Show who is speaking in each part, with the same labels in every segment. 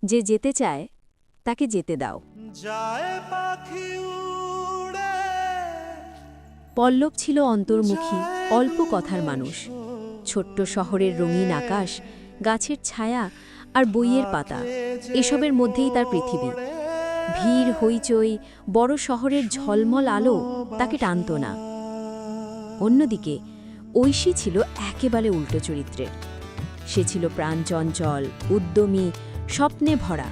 Speaker 1: যে যেতে চায় তাকে যেতে দাও।
Speaker 2: যায় পাখি উড়ে,
Speaker 1: পল্লব ছিল অন্তর্মুখী, অল্প কথার মানুষ। ছোট্ট শহরের রঙিন আকাশ, গাছের ছায়া আর বইয়ের পাতা, এসবের মধ্যেই তার পৃথিবী। ভিড়, হইচই, বড় শহরের ঝলমল আলো তাকে টানত না। অন্যদিকে ঐশী ছিল একেবারে উল্টো চরিত্রের। সে ছিল প্রাণচঞ্চল, উদ্যমী, স্বপ্নে ভরা।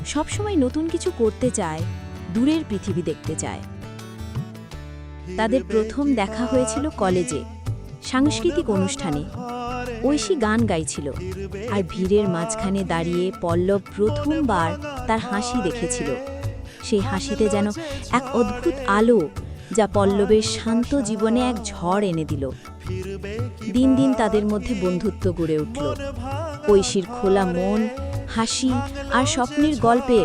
Speaker 1: সবসময় নতুন কিছু করতে চায়, দূরের পৃথিবী দেখতে চায়। তাদের প্রথম দেখা হয়েছিল কলেজে, সাংস্কৃতিক অনুষ্ঠানে। ঐশী গান গাইছিল, আর ভিড়ের মাঝখানে দাঁড়িয়ে পল্লব প্রথমবার তার হাসি দেখেছিল। সেই হাসিতে যেন এক অদ্ভুত আলো, যা পল্লবের শান্ত জীবনে এক ঝড় এনে দিল। দিন দিন তাদের মধ্যে বন্ধুত্ব গড়ে উঠল। ঐশীর খোলা মন, হাসি আর স্বপ্নের গল্পে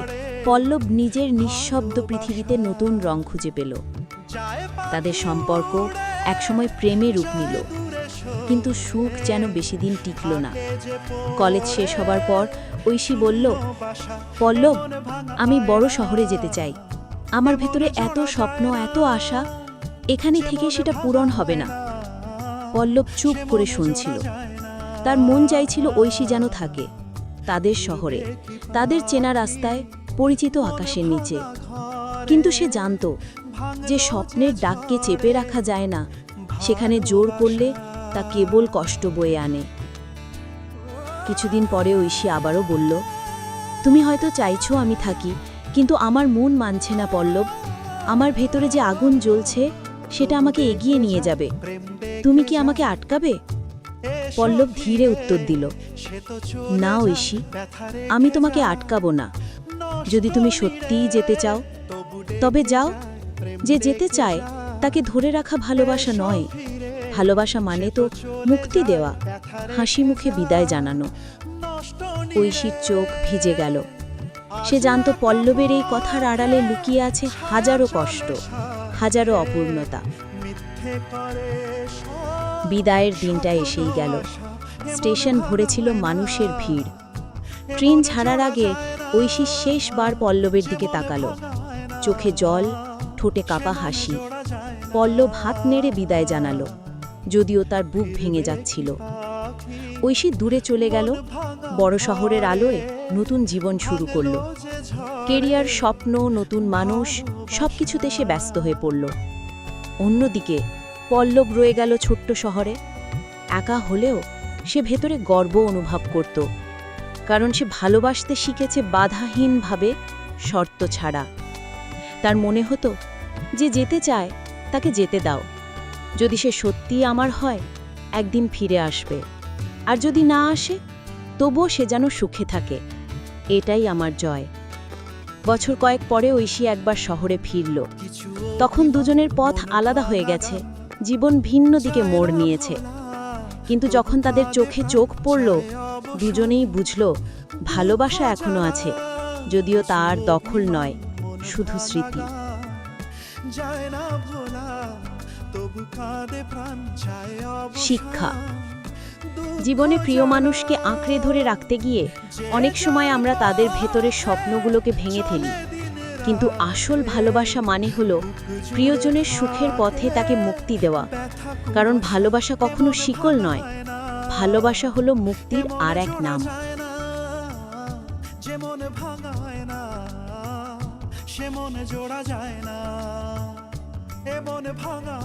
Speaker 1: পল্লব নিজের নিঃশব্দ পৃথিবীতে নতুন রং খুঁজে পেল। তাদের সম্পর্ক একসময় প্রেমে রূপ নিল, কিন্তু সুখ যেন বেশি দিন টিকল না। কলেজ শেষ হবার পর ঐশী বলল, পল্লব, আমি বড় শহরে যেতে চাই। আমার ভেতরে এত স্বপ্ন, এত আশা, এখানে থেকে সেটা পূরণ হবে না। পল্লব চুপ করে শুনছিল। তার মন চাইছিল ঐশী যেন থাকে তাদের শহরে, তাদের চেনা রাস্তায়, পরিচিত আকাশের নিচে। কিন্তু সে জানত যে স্বপ্নের ডাককে চেপে রাখা যায় না, সেখানে জোর করলে তা কেবল কষ্ট বয়ে আনে। কিছুদিন পরে ঐশী আবারও বলল, তুমি হয়তো চাইছো আমি থাকি, কিন্তু আমার মন মানছে না পল্লব। আমার ভেতরে যে আগুন জ্বলছে সেটা আমাকে এগিয়ে নিয়ে যাবে। তুমি কি আমাকে আটকাবে? পল্লব ধীরে উত্তর দিল, না ঐশী, আমি তোমাকে আটকাবো না। যদি তুমি সত্যিই যেতে চাও তবে যাও। যে যেতে চায় তাকে ধরে রাখা ভালোবাসা নয়। ভালোবাসা মানে তো মুক্তি দেওয়া, হাসি মুখে বিদায় জানানো। ঐশীর চোখ ভিজে গেল। সে জানত পল্লবের এই কথার আড়ালে লুকিয়ে আছে হাজারো কষ্ট, হাজারো অপূর্ণতা। বিদায়ের দিনটা এসেই গেল। স্টেশন ভরেছিল মানুষের ভিড়। ট্রেন ছাড়ার আগে ঐশী শেষবার পল্লবের দিকে তাকালো। চোখে জল, ঠোঁটে কাপা হাসি। পল্লব হাত নেড়ে বিদায় জানালো, যদিও তার বুক ভেঙে যাচ্ছিল। ঐশী দূরে চলে গেল, বড় শহরের আলোয় নতুন জীবন শুরু করল। কেরিয়ার, স্বপ্ন, নতুন মানুষ, সবকিছুতে সে ব্যস্ত হয়ে পড়ল। অন্যদিকে পল্লব রয়ে গেল ছোট্ট শহরে। একা হলেও সে ভেতরে গর্ব অনুভব করত, কারণ সে ভালোবাসতে শিখেছে বাধাহীনভাবে, শর্ত ছাড়া। তার মনে হতো, যে যেতে চায় তাকে যেতে দাও। যদি সে সত্যিই আমার হয়, একদিন ফিরে আসবে। আর যদি না আসে, তবুও সে যেন সুখে থাকে। এটাই আমার জয়। বছর কয়েক পরে ঐশী একবার শহরে ফিরল। তখন দুজনের পথ আলাদা হয়ে গেছে, জীবন ভিন্ন দিকে মোড় নিয়েছে। কিন্তু যখন তাদের চোখে চোখ পড়ল, দুজনেই বুঝল ভালোবাসা এখনো আছে, যদিও তার দখল নয়, শুধু স্মৃতি। শিক্ষা। জীবনে প্রিয় মানুষকে আঁকড়ে ধরে রাখতে গিয়ে অনেক সময় আমরা তাদের ভেতরের স্বপ্নগুলোকে ভেঙে ফেলি। কিন্তু আসল ভালোবাসা মানে হলো প্রিয়জনের সুখের পথে তাকে মুক্তি দেওয়া। কারণ ভালোবাসা কখনো শিকল নয়, ভালোবাসা হলো মুক্তির আর এক নাম।
Speaker 2: যে মনে ভাঙা হয় না, সে মনে জোড়া যায় না। এ মনে ভাঙা